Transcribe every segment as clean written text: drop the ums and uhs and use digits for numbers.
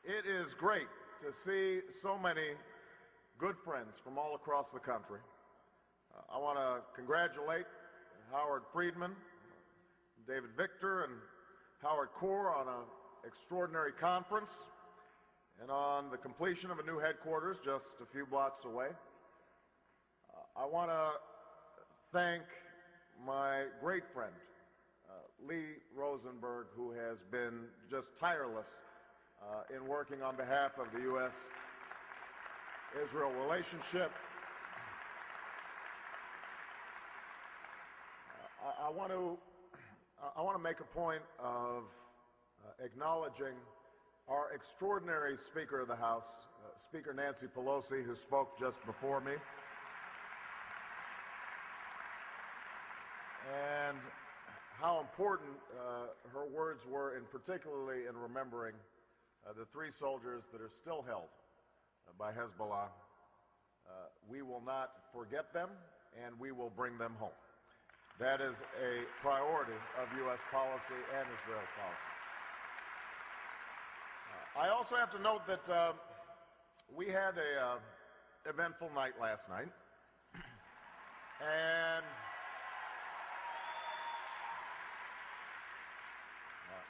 It is great to see so many good friends from all across the country. I want to congratulate Howard Friedman, David Victor, and Howard Corr on an extraordinary conference and on the completion of a new headquarters just a few blocks away. I want to thank my great friend, Lee Rosenberg, who has been just tireless in working on behalf of the U.S.-Israel relationship. I want to make a point of acknowledging our extraordinary Speaker of the House, Speaker Nancy Pelosi, who spoke just before me, and how important her words were, particularly in remembering the 3 soldiers that are still held by Hezbollah. We will not forget them, and we will bring them home. That is a priority of U.S. policy and Israel policy. I also have to note that we had an eventful night last night, and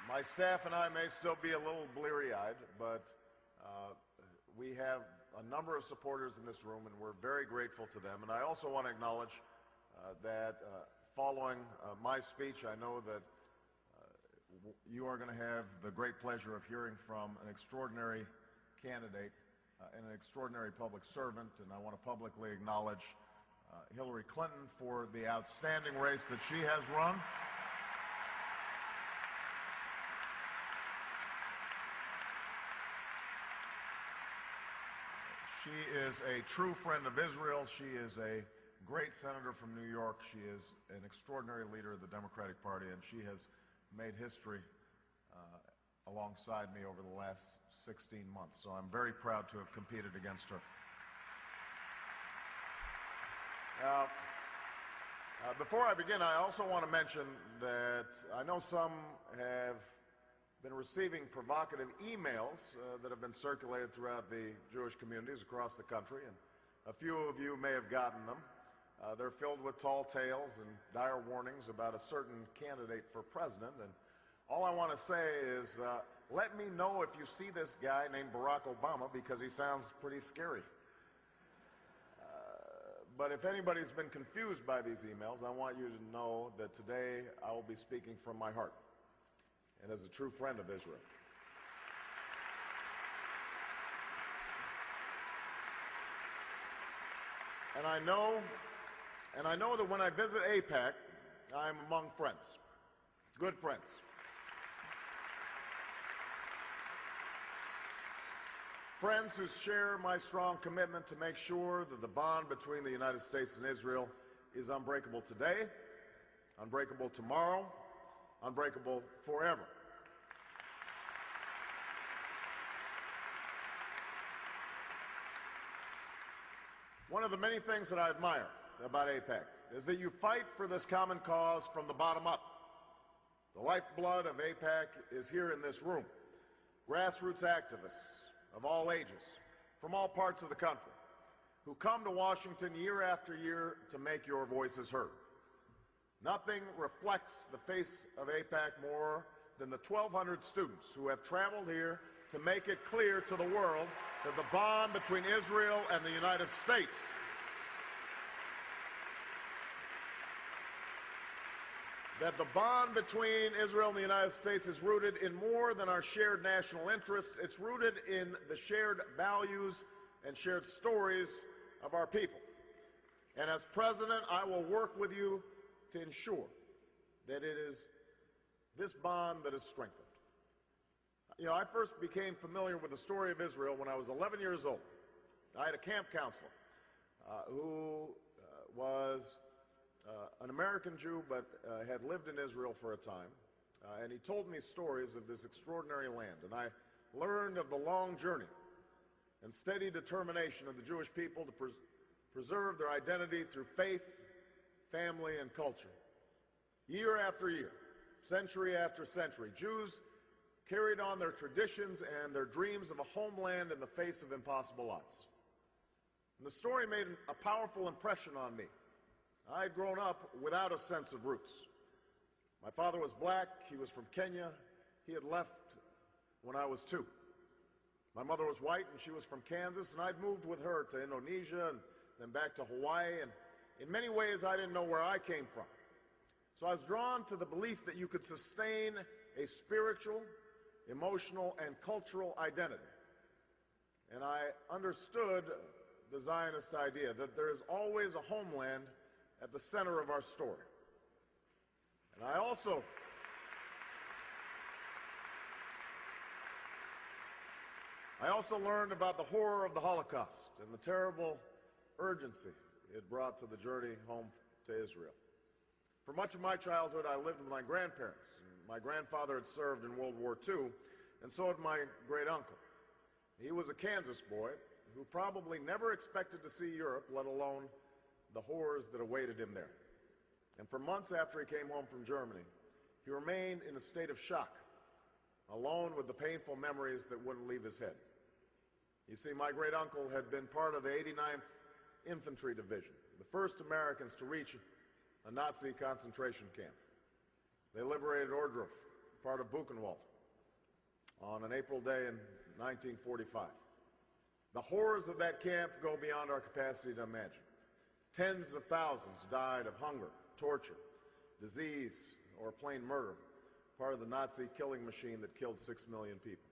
my staff and I may still be a little bleary-eyed, but we have a number of supporters in this room, and we're very grateful to them. And I also want to acknowledge that following my speech, I know that you are going to have the great pleasure of hearing from an extraordinary candidate and an extraordinary public servant, and I want to publicly acknowledge Hillary Clinton for the outstanding race that she has run. She is a true friend of Israel. She is a great senator from New York. She is an extraordinary leader of the Democratic Party, and she has made history alongside me over the last 16 months. So I'm very proud to have competed against her. Now, before I begin, I also want to mention that I know some have been receiving provocative emails that have been circulated throughout the Jewish communities across the country, and a few of you may have gotten them. They're filled with tall tales and dire warnings about a certain candidate for president, and all I want to say is let me know if you see this guy named Barack Obama, because he sounds pretty scary. But if anybody's been confused by these emails, I want you to know that today I will be speaking from my heart and as a true friend of Israel. And I know that when I visit AIPAC, I'm among friends, good friends. Friends who share my strong commitment to make sure that the bond between the United States and Israel is unbreakable today, unbreakable tomorrow, unbreakable forever. One of the many things that I admire about AIPAC is that you fight for this common cause from the bottom up. The lifeblood of AIPAC is here in this room. Grassroots activists of all ages, from all parts of the country, who come to Washington year after year to make your voices heard. Nothing reflects the face of AIPAC more than the 1,200 students who have traveled here to make it clear to the world that the bond between Israel and the United States and the United States is rooted in more than our shared national interests. It's rooted in the shared values and shared stories of our people. And as President, I will work with you to ensure that it is this bond that is strengthened. You know, I first became familiar with the story of Israel when I was 11 years old. I had a camp counselor who was an American Jew but had lived in Israel for a time, and he told me stories of this extraordinary land. And I learned of the long journey and steady determination of the Jewish people to preserve their identity through faith, family, and culture. Year after year, century after century, Jews carried on their traditions and their dreams of a homeland in the face of impossible odds. And the story made a powerful impression on me. I had grown up without a sense of roots. My father was black, he was from Kenya, he had left when I was 2. My mother was white and she was from Kansas, and I'd moved with her to Indonesia and then back to Hawaii, and in many ways I didn't know where I came from. So I was drawn to the belief that you could sustain a spiritual, emotional, and cultural identity. And I understood the Zionist idea that there is always a homeland at the center of our story. And I also learned about the horror of the Holocaust and the terrible urgency it brought to the journey home to Israel. For much of my childhood, I lived with my grandparents. My grandfather had served in World War II, and so had my great-uncle. He was a Kansas boy who probably never expected to see Europe, let alone the horrors that awaited him there. And for months after he came home from Germany, he remained in a state of shock, alone with the painful memories that wouldn't leave his head. You see, my great-uncle had been part of the 89th Infantry Division, the first Americans to reach a Nazi concentration camp. They liberated Ohrdruf, part of Buchenwald, on an April day in 1945. The horrors of that camp go beyond our capacity to imagine. Tens of thousands died of hunger, torture, disease, or plain murder, part of the Nazi killing machine that killed 6 million people.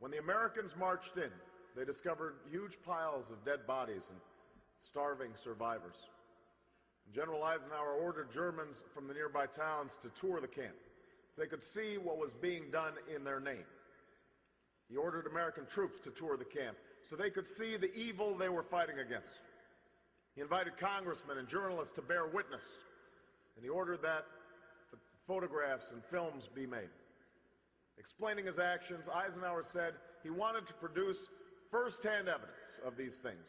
When the Americans marched in, they discovered huge piles of dead bodies and starving survivors. General Eisenhower ordered Germans from the nearby towns to tour the camp so they could see what was being done in their name. He ordered American troops to tour the camp so they could see the evil they were fighting against. He invited congressmen and journalists to bear witness, and he ordered that photographs and films be made. Explaining his actions, Eisenhower said he wanted to produce first-hand evidence of these things.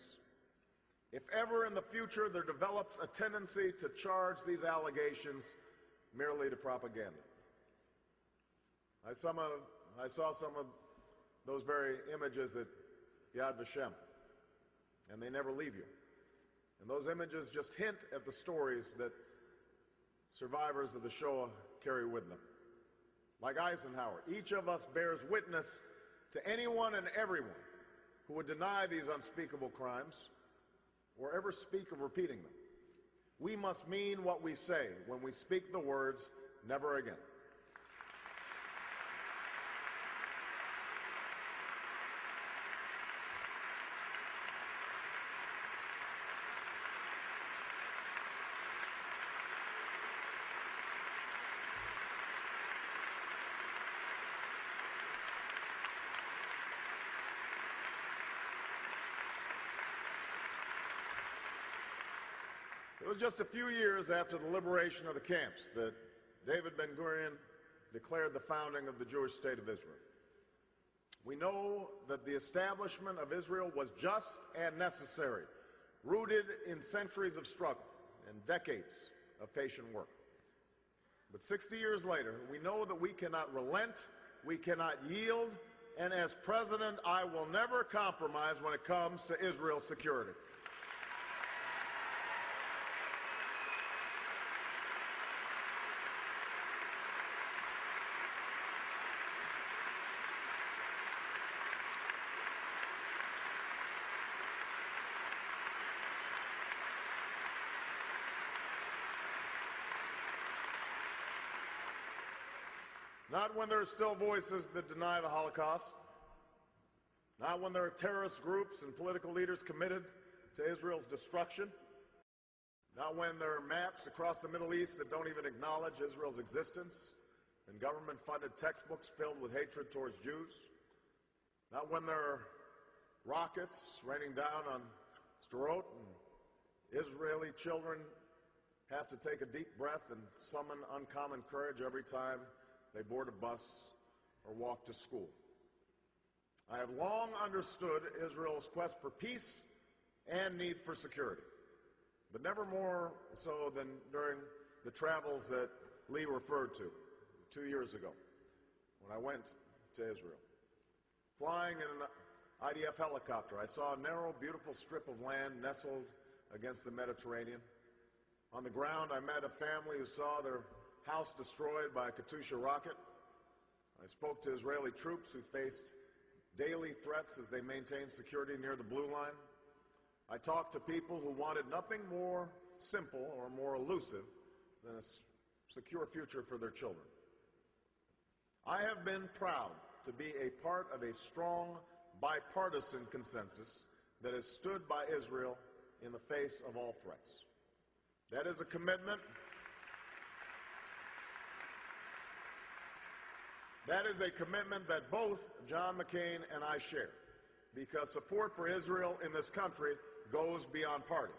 If ever in the future there develops a tendency to charge these allegations merely to propaganda. I saw some of those very images at Yad Vashem, and they never leave you. And those images just hint at the stories that survivors of the Shoah carry with them. Like Eisenhower, each of us bears witness to anyone and everyone who would deny these unspeakable crimes or ever speak of repeating them. We must mean what we say when we speak the words, "never again." It was just a few years after the liberation of the camps that David Ben-Gurion declared the founding of the Jewish state of Israel. We know that the establishment of Israel was just and necessary, rooted in centuries of struggle and decades of patient work. But 60 years later, we know that we cannot relent, we cannot yield, and as president, I will never compromise when it comes to Israel's security. Not when there are still voices that deny the Holocaust. Not when there are terrorist groups and political leaders committed to Israel's destruction. Not when there are maps across the Middle East that don't even acknowledge Israel's existence and government-funded textbooks filled with hatred towards Jews. Not when there are rockets raining down on Sderot and Israeli children have to take a deep breath and summon uncommon courage every time they board a bus or walk to school. I have long understood Israel's quest for peace and need for security, but never more so than during the travels that Lee referred to 2 years ago. when I went to Israel. Flying in an IDF helicopter, I saw a narrow, beautiful strip of land nestled against the Mediterranean. On the ground, I met a family who saw their house destroyed by a Katyusha rocket. I spoke to Israeli troops who faced daily threats as they maintained security near the blue line. I talked to people who wanted nothing more simple or more elusive than a secure future for their children. I have been proud to be a part of a strong bipartisan consensus that has stood by Israel in the face of all threats. That is a commitment. That is a commitment that both John McCain and I share, because support for Israel in this country goes beyond party.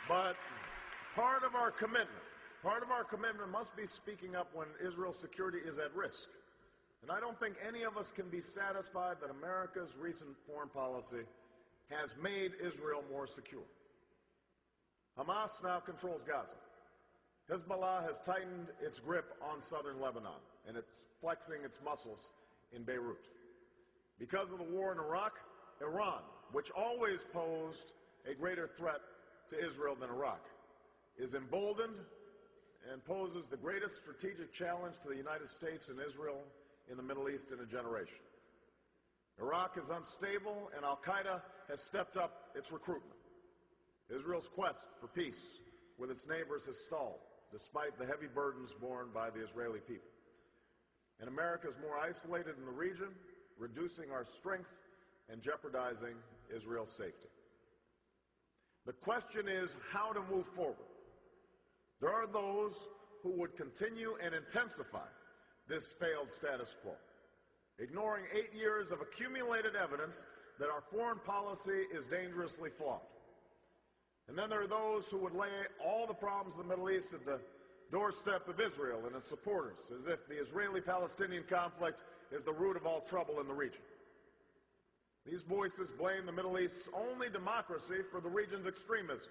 But part of our commitment must be speaking up when Israel's security is at risk. And I don't think any of us can be satisfied that America's recent foreign policy has made Israel more secure. Hamas now controls Gaza. Hezbollah has tightened its grip on southern Lebanon, and it's flexing its muscles in Beirut. Because of the war in Iraq, Iran, which always posed a greater threat to Israel than Iraq, is emboldened and poses the greatest strategic challenge to the United States and Israel in the Middle East in a generation. Iraq is unstable, and al-Qaeda has stepped up its recruitment. Israel's quest for peace with its neighbors has stalled, despite the heavy burdens borne by the Israeli people. And America is more isolated in the region, reducing our strength and jeopardizing Israel's safety. The question is how to move forward. There are those who would continue and intensify this failed status quo, ignoring 8 years of accumulated evidence that our foreign policy is dangerously flawed. And then there are those who would lay all the problems of the Middle East at the doorstep of Israel and its supporters, as if the Israeli-Palestinian conflict is the root of all trouble in the region. These voices blame the Middle East's only democracy for the region's extremism.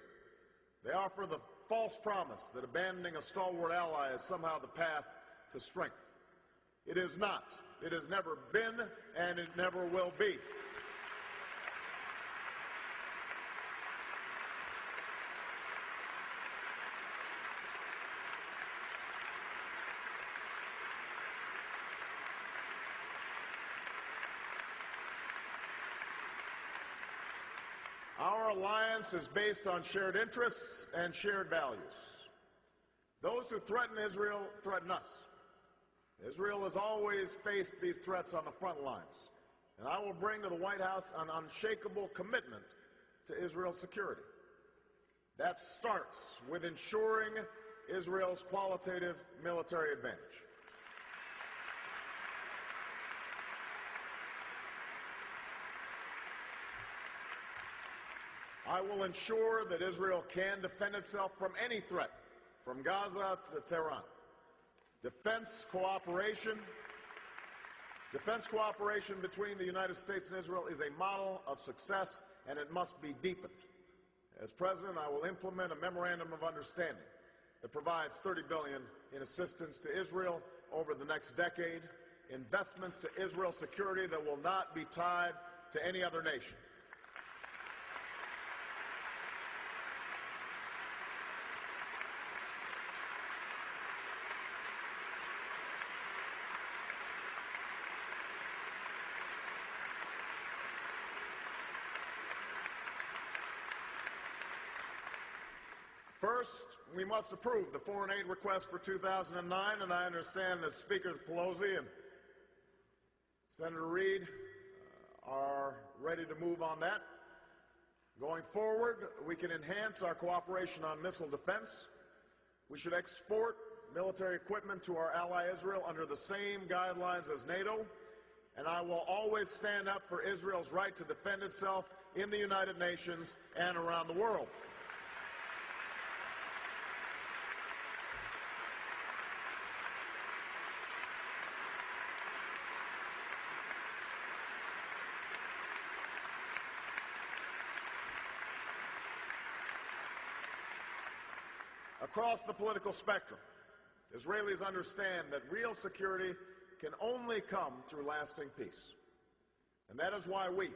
They offer the false promise that abandoning a stalwart ally is somehow the path to strength. It is not. It has never been, and it never will be. Our alliance is based on shared interests and shared values. Those who threaten Israel threaten us. Israel has always faced these threats on the front lines, and I will bring to the White House an unshakable commitment to Israel's security. That starts with ensuring Israel's qualitative military advantage. I will ensure that Israel can defend itself from any threat, from Gaza to Tehran. Defense cooperation between the United States and Israel is a model of success, and it must be deepened. As President, I will implement a memorandum of understanding that provides $30 billion in assistance to Israel over the next decade, investments to Israel's security that will not be tied to any other nation. First, we must approve the foreign aid request for 2009, and I understand that Speaker Pelosi and Senator Reid are ready to move on that. Going forward, we can enhance our cooperation on missile defense. We should export military equipment to our ally Israel under the same guidelines as NATO, and I will always stand up for Israel's right to defend itself in the United Nations and around the world. Across the political spectrum, Israelis understand that real security can only come through lasting peace. And that is why we,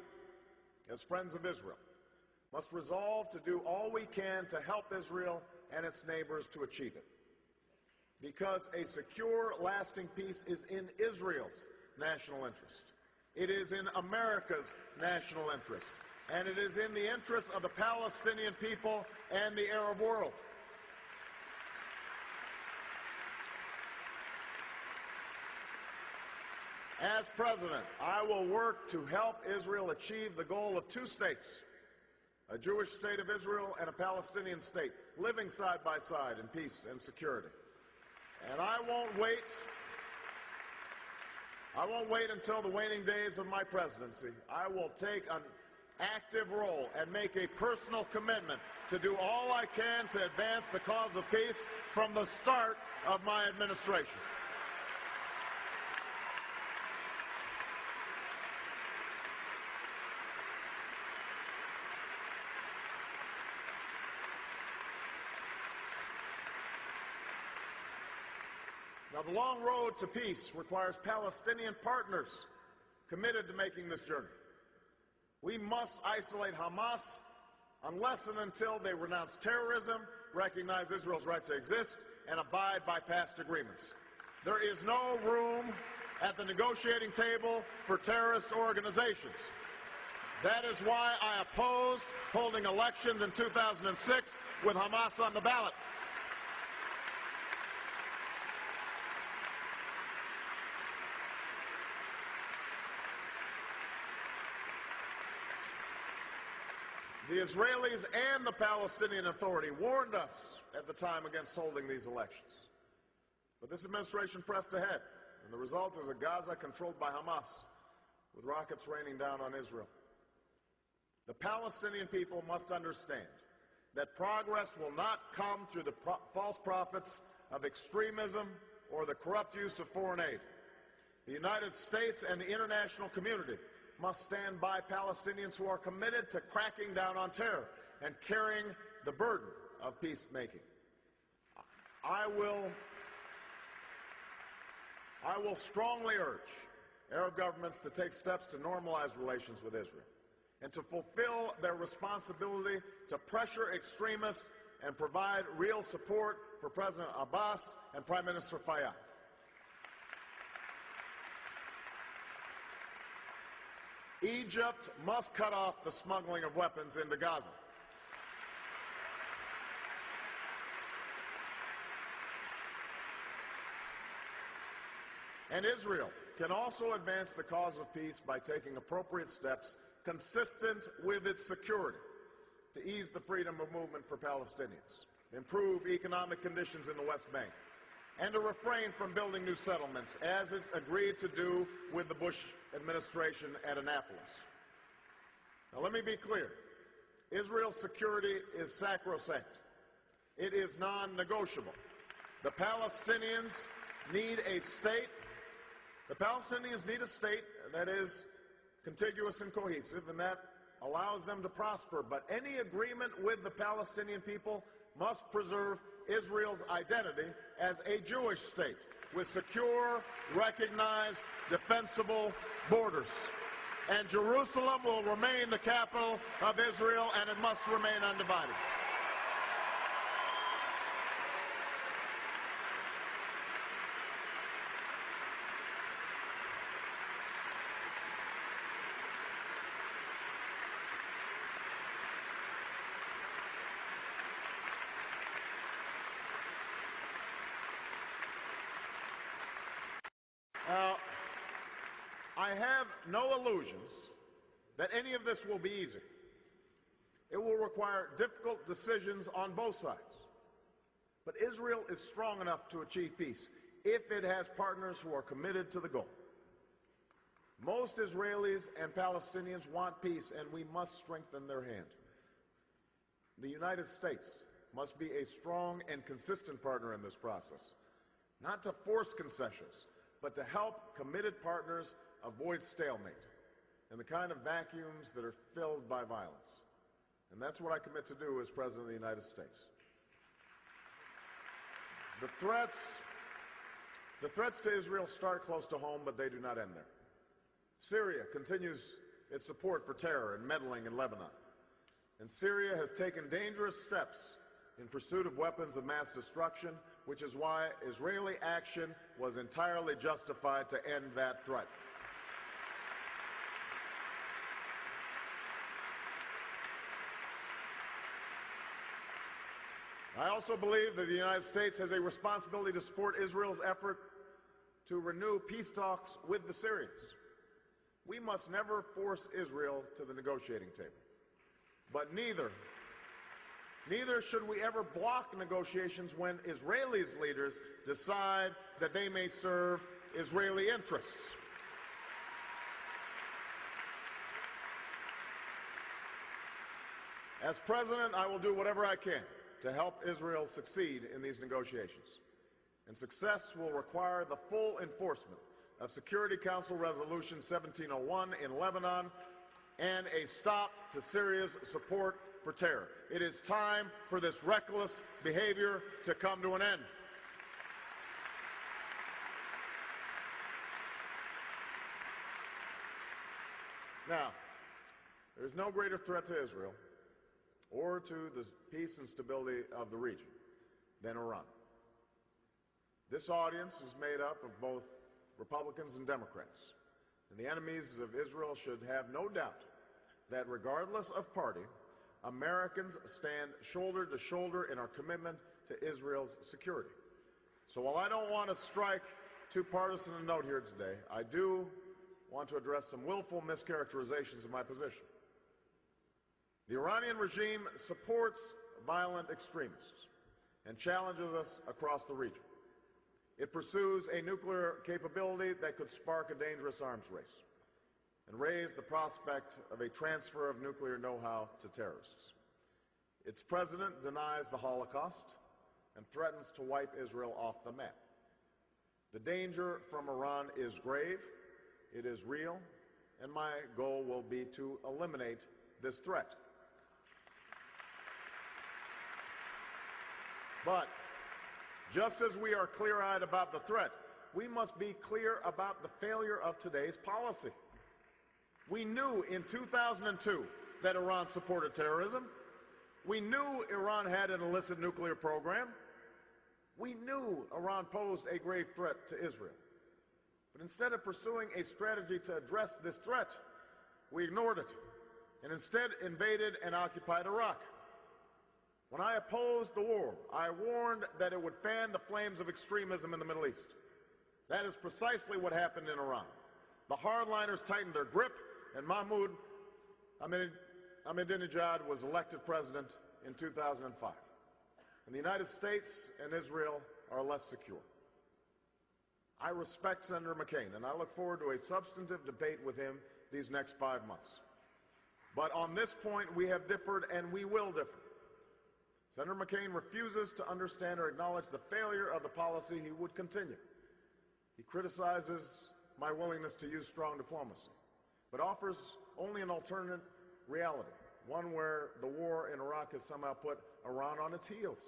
as friends of Israel, must resolve to do all we can to help Israel and its neighbors to achieve it. Because a secure, lasting peace is in Israel's national interest. It is in America's national interest. And it is in the interest of the Palestinian people and the Arab world. As president, I will work to help Israel achieve the goal of two states, a Jewish state of Israel and a Palestinian state, living side by side in peace and security. And I won't wait until the waning days of my presidency. I will take an active role and make a personal commitment to do all I can to advance the cause of peace from the start of my administration. Now, the long road to peace requires Palestinian partners committed to making this journey. We must isolate Hamas unless and until they renounce terrorism, recognize Israel's right to exist, and abide by past agreements. There is no room at the negotiating table for terrorist organizations. That is why I opposed holding elections in 2006 with Hamas on the ballot. The Israelis and the Palestinian Authority warned us at the time against holding these elections. But this administration pressed ahead, and the result is a Gaza controlled by Hamas, with rockets raining down on Israel. The Palestinian people must understand that progress will not come through the false prophets of extremism or the corrupt use of foreign aid. The United States and the international community must stand by Palestinians who are committed to cracking down on terror and carrying the burden of peacemaking. I will strongly urge Arab governments to take steps to normalize relations with Israel and to fulfill their responsibility to pressure extremists and provide real support for President Abbas and Prime Minister Fayyad. Egypt must cut off the smuggling of weapons into Gaza. And Israel can also advance the cause of peace by taking appropriate steps consistent with its security to ease the freedom of movement for Palestinians, improve economic conditions in the West Bank, and to refrain from building new settlements, as it's agreed to do with the Bush administration at Annapolis. Now, let me be clear. Israel's security is sacrosanct. It is non-negotiable. The Palestinians need a state. The Palestinians need a state that is contiguous and cohesive, and that allows them to prosper. But any agreement with the Palestinian people must preserve Israel's identity as a Jewish state with secure, recognized, defensible borders. And Jerusalem will remain the capital of Israel, and it must remain undivided. Now, I have no illusions that any of this will be easy. It will require difficult decisions on both sides. But Israel is strong enough to achieve peace if it has partners who are committed to the goal. Most Israelis and Palestinians want peace, and we must strengthen their hand. The United States must be a strong and consistent partner in this process, not to force concessions, but to help committed partners avoid stalemate and the kind of vacuums that are filled by violence. And that's what I commit to do as President of the United States. The threats to Israel start close to home, but they do not end there. Syria continues its support for terror and meddling in Lebanon. And Syria has taken dangerous steps in pursuit of weapons of mass destruction, which is why Israeli action was entirely justified to end that threat. I also believe that the United States has a responsibility to support Israel's effort to renew peace talks with the Syrians. We must never force Israel to the negotiating table. But neither should we ever block negotiations when Israelis' leaders decide that they may serve Israeli interests. As president, I will do whatever I can to help Israel succeed in these negotiations. And success will require the full enforcement of Security Council Resolution 1701 in Lebanon and a stop to Syria's support for terror. It is time for this reckless behavior to come to an end. Now, there is no greater threat to Israel or to the peace and stability of the region than Iran. This audience is made up of both Republicans and Democrats, and the enemies of Israel should have no doubt that regardless of party, Americans stand shoulder to shoulder in our commitment to Israel's security. So while I don't want to strike too partisan a note here today, I do want to address some willful mischaracterizations of my position. The Iranian regime supports violent extremists and challenges us across the region. It pursues a nuclear capability that could spark a dangerous arms race and raise the prospect of a transfer of nuclear know-how to terrorists. Its president denies the Holocaust and threatens to wipe Israel off the map. The danger from Iran is grave, it is real, and my goal will be to eliminate this threat. But just as we are clear-eyed about the threat, we must be clear about the failure of today's policy. We knew in 2002 that Iran supported terrorism. We knew Iran had an illicit nuclear program. We knew Iran posed a grave threat to Israel. But instead of pursuing a strategy to address this threat, we ignored it and instead invaded and occupied Iraq. When I opposed the war, I warned that it would fan the flames of extremism in the Middle East. That is precisely what happened in Iran. The hardliners tightened their grip, and Mahmoud Ahmadinejad was elected president in 2005. And the United States and Israel are less secure. I respect Senator McCain, and I look forward to a substantive debate with him these next 5 months. But on this point, we have differed, and we will differ. Senator McCain refuses to understand or acknowledge the failure of the policy he would continue. He criticizes my willingness to use strong diplomacy, but offers only an alternate reality, one where the war in Iraq has somehow put Iran on its heels.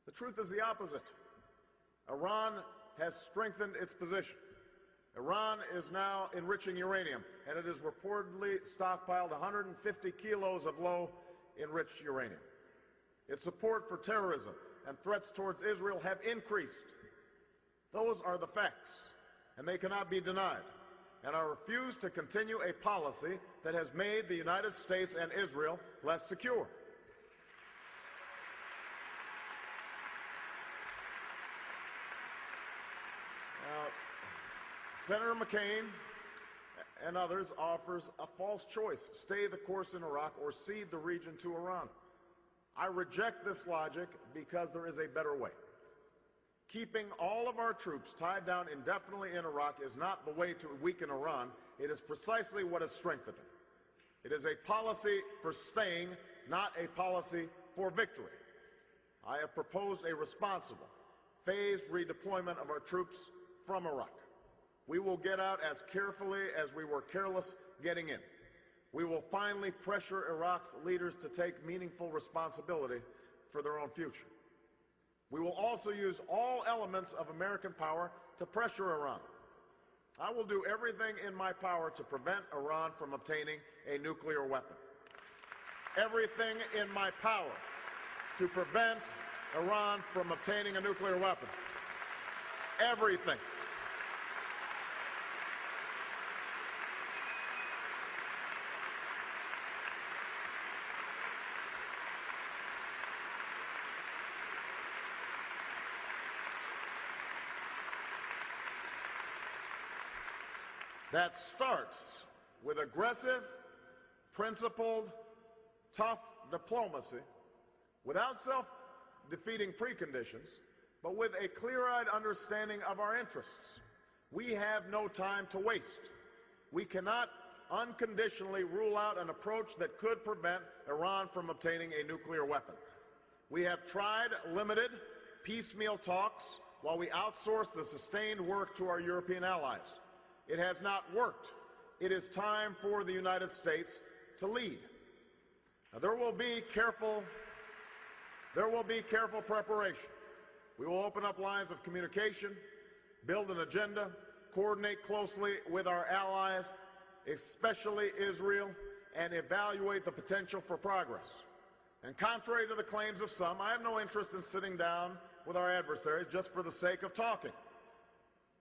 The truth is the opposite. Iran has strengthened its position. Iran is now enriching uranium, and it has reportedly stockpiled 150 kilos of low-enriched uranium. Its support for terrorism and threats towards Israel have increased. Those are the facts, and they cannot be denied. And I refuse to continue a policy that has made the United States and Israel less secure. Now, Senator McCain and others offers a false choice: stay the course in Iraq or cede the region to Iran. I reject this logic because there is a better way. Keeping all of our troops tied down indefinitely in Iraq is not the way to weaken Iran. It is precisely what has strengthened it. It is a policy for staying, not a policy for victory. I have proposed a responsible, phased redeployment of our troops from Iraq. We will get out as carefully as we were careless getting in. We will finally pressure Iraq's leaders to take meaningful responsibility for their own future. We will also use all elements of American power to pressure Iran. I will do everything in my power to prevent Iran from obtaining a nuclear weapon. Everything in my power to prevent Iran from obtaining a nuclear weapon. Everything. That starts with aggressive, principled, tough diplomacy without self-defeating preconditions, but with a clear-eyed understanding of our interests. We have no time to waste. We cannot unconditionally rule out an approach that could prevent Iran from obtaining a nuclear weapon. We have tried limited, piecemeal talks while we outsource the sustained work to our European allies. It has not worked. It is time for the United States to lead. Now, there will be careful preparation. We will open up lines of communication, build an agenda, coordinate closely with our allies, especially Israel, and evaluate the potential for progress. And contrary to the claims of some, I have no interest in sitting down with our adversaries just for the sake of talking.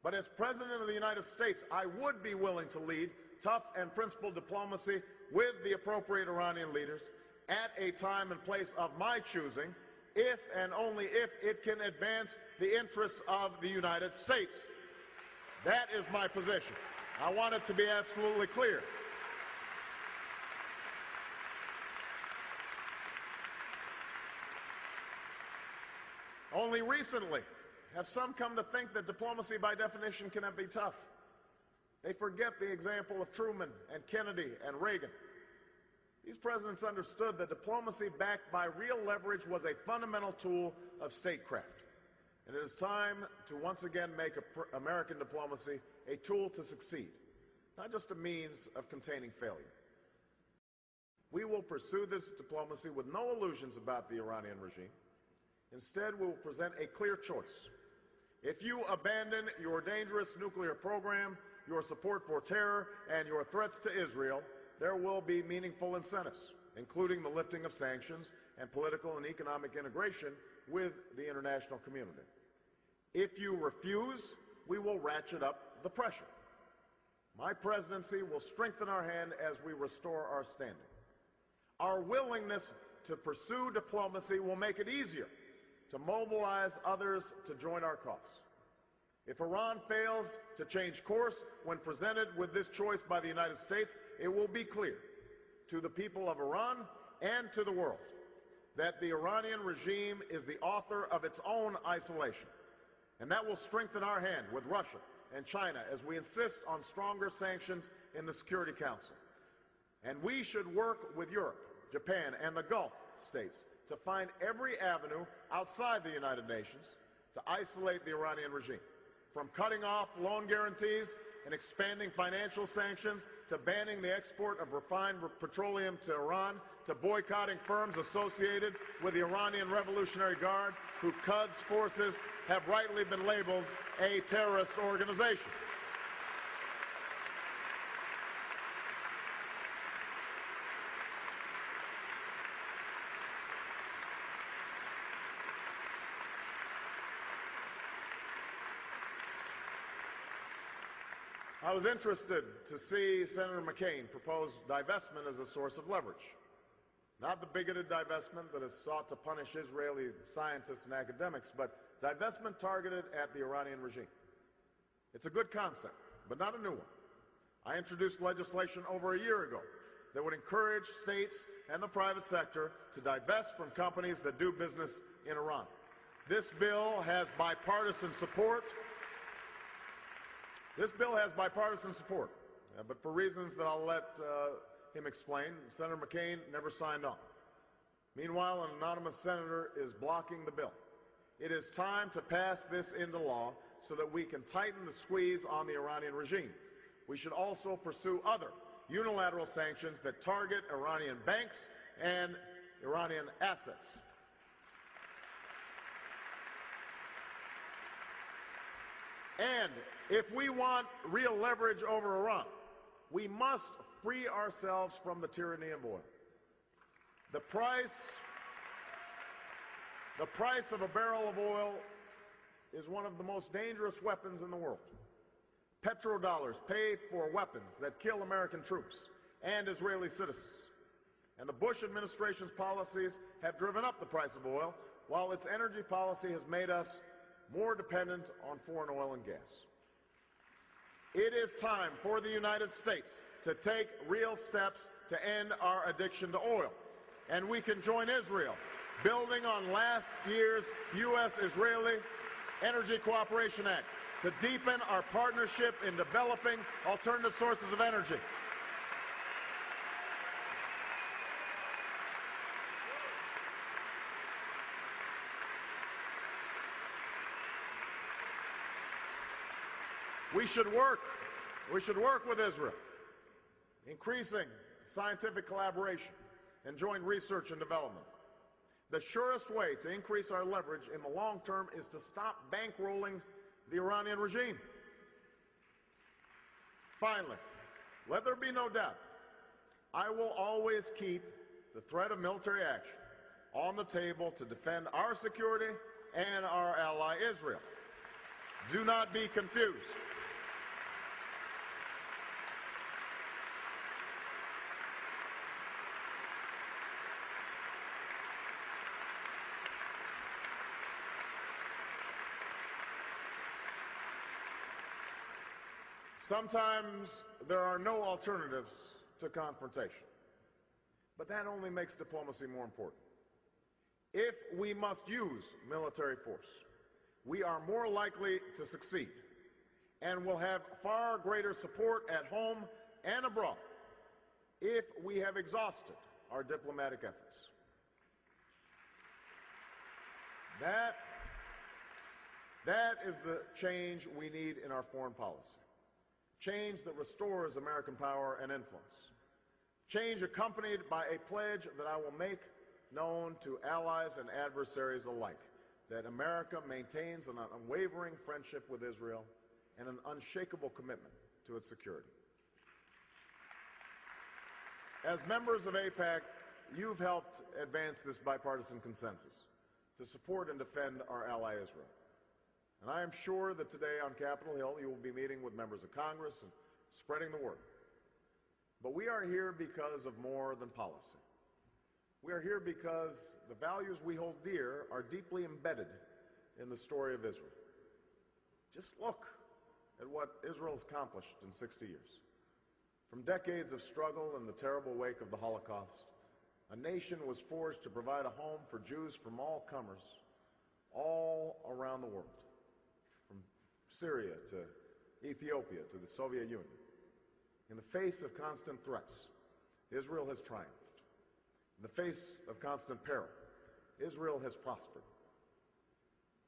But as President of the United States, I would be willing to lead tough and principled diplomacy with the appropriate Iranian leaders at a time and place of my choosing, if and only if it can advance the interests of the United States. That is my position. I want it to be absolutely clear. Only recently have some come to think that diplomacy by definition cannot be tough. They forget the example of Truman and Kennedy and Reagan. These presidents understood that diplomacy backed by real leverage was a fundamental tool of statecraft. And it is time to once again make American diplomacy a tool to succeed, not just a means of containing failure. We will pursue this diplomacy with no illusions about the Iranian regime. Instead, we will present a clear choice. If you abandon your dangerous nuclear program, your support for terror, and your threats to Israel, there will be meaningful incentives, including the lifting of sanctions and political and economic integration with the international community. If you refuse, we will ratchet up the pressure. My presidency will strengthen our hand as we restore our standing. Our willingness to pursue diplomacy will make it easier to mobilize others to join our cause. If Iran fails to change course when presented with this choice by the United States, it will be clear to the people of Iran and to the world that the Iranian regime is the author of its own isolation. And that will strengthen our hand with Russia and China as we insist on stronger sanctions in the Security Council. And we should work with Europe, Japan, and the Gulf states to find every avenue outside the United Nations to isolate the Iranian regime, from cutting off loan guarantees and expanding financial sanctions to banning the export of refined petroleum to Iran, to boycotting firms associated with the Iranian Revolutionary Guard, who Quds forces have rightly been labeled a terrorist organization. I was interested to see Senator McCain propose divestment as a source of leverage. Not the bigoted divestment that has sought to punish Israeli scientists and academics, but divestment targeted at the Iranian regime. It's a good concept, but not a new one. I introduced legislation over a year ago that would encourage states and the private sector to divest from companies that do business in Iran. This bill has bipartisan support. But for reasons that I'll let him explain, Senator McCain never signed on. Meanwhile, an anonymous senator is blocking the bill. It is time to pass this into law so that we can tighten the squeeze on the Iranian regime. We should also pursue other unilateral sanctions that target Iranian banks and Iranian assets. And if we want real leverage over Iran, we must free ourselves from the tyranny of oil. The price of a barrel of oil is one of the most dangerous weapons in the world. Petrodollars pay for weapons that kill American troops and Israeli citizens. And the Bush administration's policies have driven up the price of oil, while its energy policy has made us more dependent on foreign oil and gas. It is time for the United States to take real steps to end our addiction to oil. And we can join Israel, building on last year's U.S.-Israeli Energy Cooperation Act, to deepen our partnership in developing alternative sources of energy. We should work with Israel, increasing scientific collaboration and joint research and development. The surest way to increase our leverage in the long term is to stop bankrolling the Iranian regime. Finally, let there be no doubt, I will always keep the threat of military action on the table to defend our security and our ally Israel. Do not be confused. Sometimes there are no alternatives to confrontation, but that only makes diplomacy more important. If we must use military force, we are more likely to succeed and will have far greater support at home and abroad if we have exhausted our diplomatic efforts. That is the change we need in our foreign policy. Change that restores American power and influence. Change accompanied by a pledge that I will make known to allies and adversaries alike, that America maintains an unwavering friendship with Israel and an unshakable commitment to its security. As members of AIPAC, you've helped advance this bipartisan consensus to support and defend our ally Israel. And I am sure that today on Capitol Hill you will be meeting with members of Congress and spreading the word. But we are here because of more than policy. We are here because the values we hold dear are deeply embedded in the story of Israel. Just look at what Israel has accomplished in 60 years. From decades of struggle in the terrible wake of the Holocaust, a nation was forged to provide a home for Jews from all comers, all around the world. Syria to Ethiopia to the Soviet Union. In the face of constant threats, Israel has triumphed. In the face of constant peril, Israel has prospered.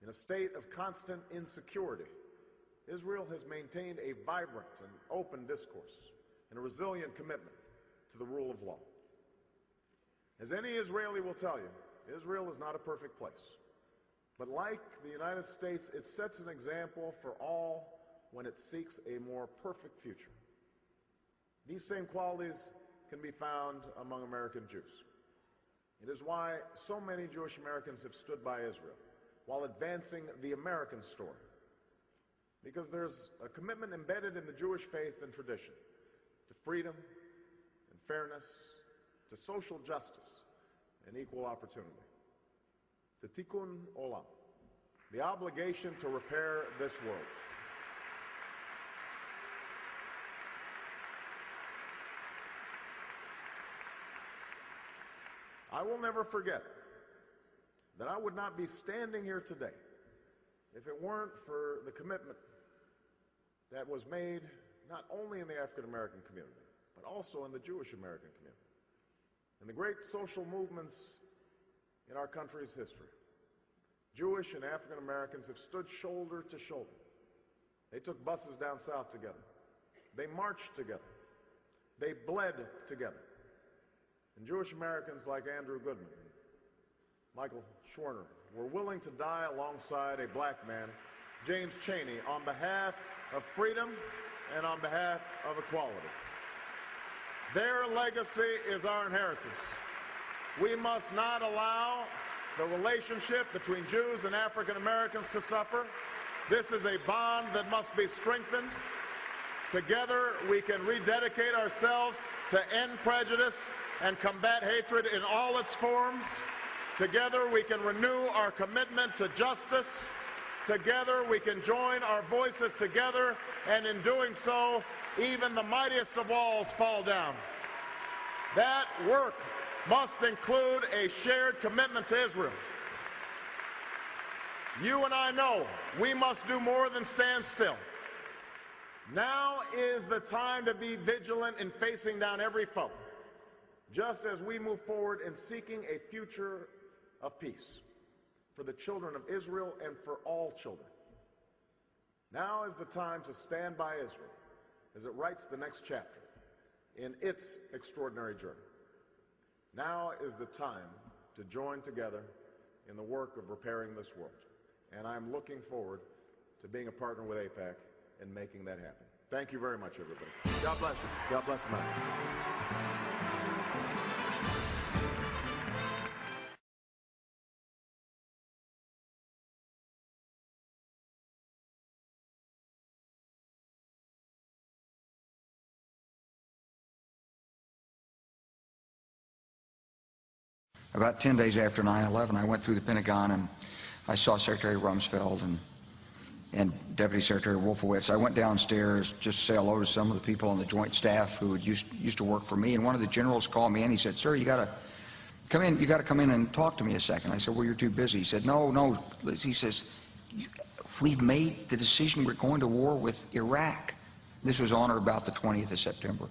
In a state of constant insecurity, Israel has maintained a vibrant and open discourse and a resilient commitment to the rule of law. As any Israeli will tell you, Israel is not a perfect place. But like the United States, it sets an example for all when it seeks a more perfect future. These same qualities can be found among American Jews. It is why so many Jewish Americans have stood by Israel while advancing the American story. Because there's a commitment embedded in the Jewish faith and tradition to freedom and fairness, to social justice and equal opportunity. To tikkun olam, the obligation to repair this world. I will never forget that I would not be standing here today if it weren't for the commitment that was made not only in the African American community, but also in the Jewish American community, and the great social movements in our country's history. Jewish and African Americans have stood shoulder to shoulder. They took buses down south together. They marched together. They bled together. And Jewish Americans like Andrew Goodman and Michael Schwerner were willing to die alongside a black man James Chaney, on behalf of freedom and on behalf of equality. Their legacy is our inheritance. We must not allow the relationship between Jews and African Americans to suffer. This is a bond that must be strengthened. Together, we can rededicate ourselves to end prejudice and combat hatred in all its forms. Together, we can renew our commitment to justice. Together, we can join our voices together, and in doing so, even the mightiest of walls fall down. That work must include a shared commitment to Israel. You and I know we must do more than stand still. Now is the time to be vigilant in facing down every foe, just as we move forward in seeking a future of peace for the children of Israel and for all children. Now is the time to stand by Israel as it writes the next chapter in its extraordinary journey. Now is the time to join together in the work of repairing this world. And I'm looking forward to being a partner with AIPAC and making that happen. Thank you very much, everybody. God bless you. God bless America. About 10 days after 9/11, I went through the Pentagon and I saw Secretary Rumsfeld and Deputy Secretary Wolfowitz. I went downstairs just to say hello to some of the people on the Joint Staff who used to work for me, and one of the generals called me and he said, "Sir, you got to come in. You got to come in and talk to me a second." I said, "Well, you're too busy." He said, "No." He says, "We've made the decision. We're going to war with Iraq." This was on or about the 20th of September.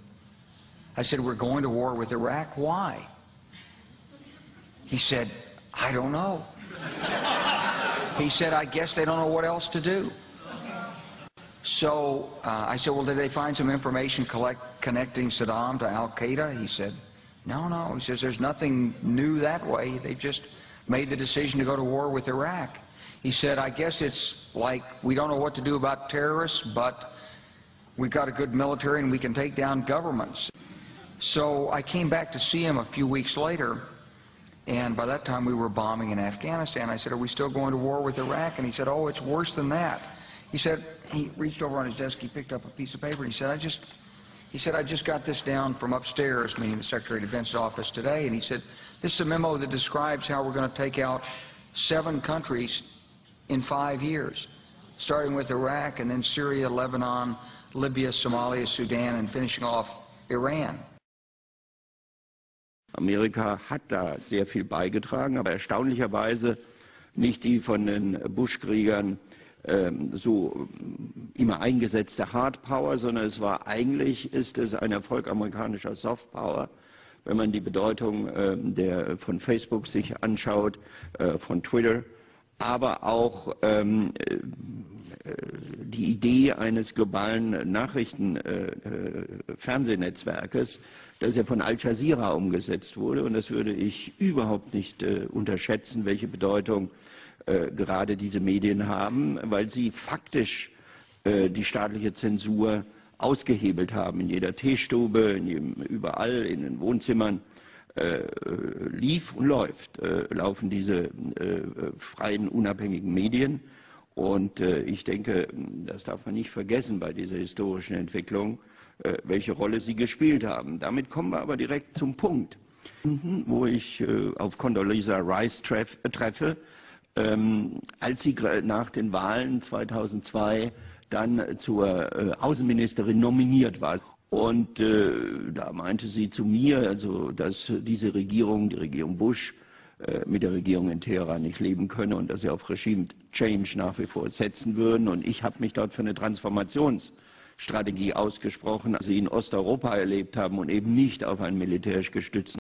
I said, "We're going to war with Iraq. Why?" He said, "I don't know." He said, "I guess they don't know what else to do." So I said, "Well, did they find some information connecting Saddam to Al-Qaeda?" He said, No. He says, "There's nothing new that way. They just made the decision to go to war with Iraq." He said, "I guess it's like we don't know what to do about terrorists, but we've got a good military and we can take down governments." So I came back to see him a few weeks later, and by that time we were bombing in Afghanistan. I said, "Are we still going to war with Iraq?" And he said, "Oh, it's worse than that." He said, he reached over on his desk, he picked up a piece of paper, and he said, I just got this down from upstairs, meaning the Secretary of Defense's office today, and he said, "This is a memo that describes how we're going to take out 7 countries in 5 years, starting with Iraq and then Syria, Lebanon, Libya, Somalia, Sudan, and finishing off Iran." Amerika hat da sehr viel beigetragen, aber erstaunlicherweise nicht die von den Bush-Kriegern so immer eingesetzte Hard Power, sondern ist es ein Erfolg amerikanischer Soft Power, wenn man die Bedeutung von Facebook sich anschaut, von Twitter, aber auch die Idee eines globalen Nachrichten-Fernsehnetzwerkes, das ja von Al Jazeera umgesetzt wurde. Und das würde ich überhaupt nicht unterschätzen, welche Bedeutung gerade diese Medien haben, weil sie faktisch die staatliche Zensur ausgehebelt haben. In jeder Teestube, überall in den Wohnzimmern laufen diese freien, unabhängigen Medien. Und ich denke, das darf man nicht vergessen bei dieser historischen Entwicklung, welche Rolle sie gespielt haben. Damit kommen wir aber direkt zum Punkt, wo ich auf Condoleezza Rice treffe, als sie nach den Wahlen 2002 dann zur Außenministerin nominiert war. Und da meinte sie zu mir, also, dass diese Regierung, die Regierung Bush, mit der Regierung in Teheran nicht leben könne und dass sie auf Regime Change nach wie vor setzen würden. Und ich habe mich dort für eine Transformationsstrategie ausgesprochen, die sie in Osteuropa erlebt haben und eben nicht auf einen militärisch gestützten